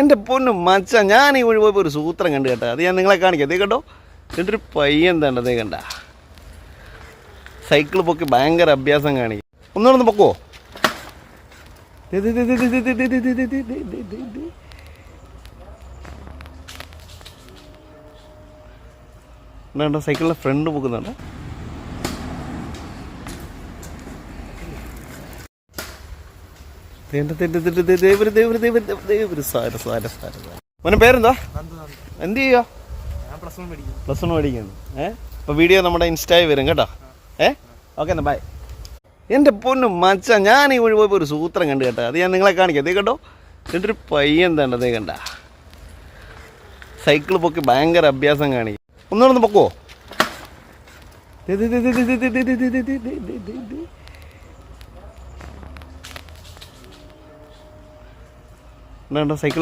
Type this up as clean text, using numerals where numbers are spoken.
എൻ്റെ പൊന്നും മച്ച, ഞാൻ ഈ വഴി പോയപ്പോൾ ഒരു സൂത്രം കണ്ടു കേട്ടോ. അത് ഞാൻ നിങ്ങളെ കാണിക്കാം. അതേ കണ്ടോ, എൻ്റെ ഒരു പയ്യൻ തണ്ടതേ കണ്ട സൈക്കിൾ പൊക്കി ഭയങ്കര അഭ്യാസം കാണിക്കും. ഒന്നുകൂടെ പൊക്കോ. എന്താ സൈക്കിളിൻ്റെ ഫ്രണ്ട് പൊക്കുന്നുണ്ട്. മോനെ പേരെന്താ? എന്ത് ചെയ്യുക? പ്ലസ് 1 പഠിക്കുന്നു. അപ്പോൾ വീഡിയോ നമ്മുടെ ഇൻസ്റ്റായിൽ വരും കേട്ടോ. ഓക്കെ എന്നാ ബൈ. എൻ്റെ പൊന്നും മച്ച, ഞാൻ ഈ വഴി പോയപ്പോൾ ഒരു സൂത്രം കണ്ടു കേട്ടോ. അത് ഞാൻ നിങ്ങളെ കാണിക്കാം. അതേ കണ്ടോ, എൻ്റെ ഒരു പയ്യൻ തണ്ടതേ കണ്ട സൈക്കിൾ പൊക്കി ഭയങ്കര അഭ്യാസം കാണിക്കും. ഒന്നുകൂടെ പൊക്കോ. എന്താ സൈക്കിൾ